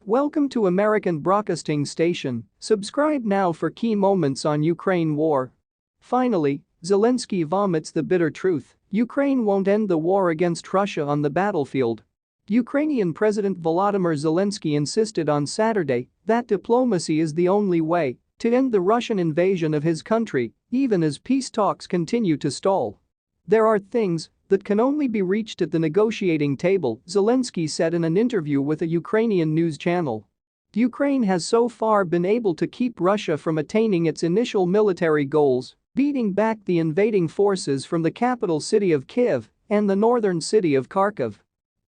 Welcome to American Broadcasting Station. Subscribe now for key moments on Ukraine war. Finally, Zelensky vomits the bitter truth: Ukraine won't end the war against Russia on the battlefield. Ukrainian President Volodymyr Zelensky insisted on Saturday that diplomacy is the only way to end the Russian invasion of his country, even as peace talks continue to stall. "There are things that can only be reached at the negotiating table," Zelensky said in an interview with a Ukrainian news channel. Ukraine has so far been able to keep Russia from attaining its initial military goals, beating back the invading forces from the capital city of Kyiv and the northern city of Kharkiv.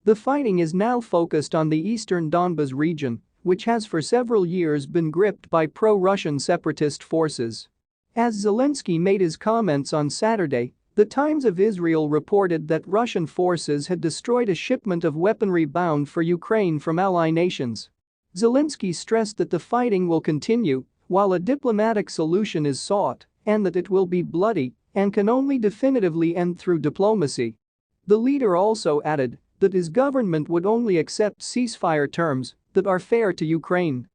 The fighting is now focused on the eastern Donbas region, which has for several years been gripped by pro-Russian separatist forces. As Zelensky made his comments on Saturday, The Times of Israel reported that Russian forces had destroyed a shipment of weaponry bound for Ukraine from ally nations. Zelensky stressed that the fighting will continue while a diplomatic solution is sought, and that it will be bloody and can only definitively end through diplomacy. The leader also added that his government would only accept ceasefire terms that are fair to Ukraine.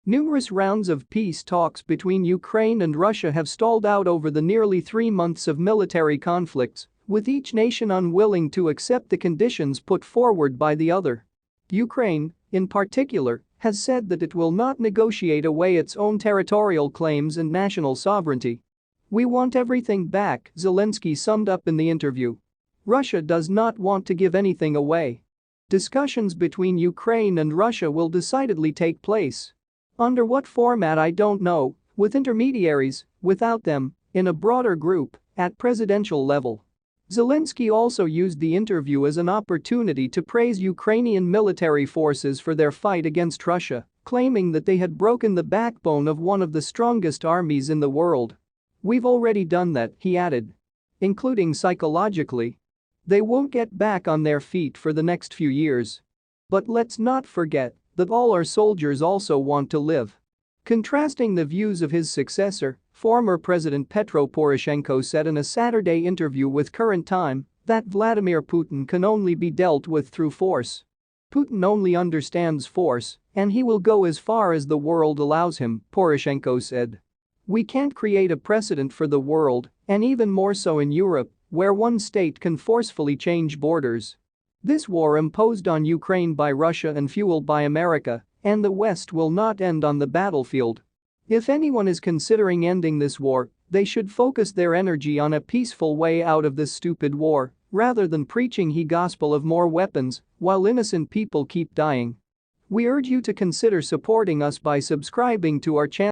Numerous rounds of peace talks between Ukraine and Russia have stalled out over the nearly 3 months of military conflicts, with each nation unwilling to accept the conditions put forward by the other. Ukraine, in particular, has said that it will not negotiate away its own territorial claims and national sovereignty. "We want everything back," Zelensky summed up in the interview. "Russia does not want to give anything away. Discussions between Ukraine and Russia will decidedly take place. Under what format I don't know, with intermediaries, without them, in a broader group, at presidential level." Zelensky also used the interview as an opportunity to praise Ukrainian military forces for their fight against Russia, claiming that they had broken the backbone of one of the strongest armies in the world. "We've already done that," he added. "Including psychologically. They won't get back on their feet for the next few years. But let's not forget that all our soldiers also want to live." Contrasting the views of his successor, former President Petro Poroshenko said in a Saturday interview with Current Time that Vladimir Putin can only be dealt with through force. "Putin only understands force, and he will go as far as the world allows him," Poroshenko said. "We can't create a precedent for the world, and even more so in Europe, where one state can forcefully change borders. This war imposed on Ukraine by Russia and fueled by America and the West will not end on the battlefield. If anyone is considering ending this war, they should focus their energy on a peaceful way out of this stupid war, rather than preaching the gospel of more weapons while innocent people keep dying. We urge you to consider supporting us by subscribing to our channel.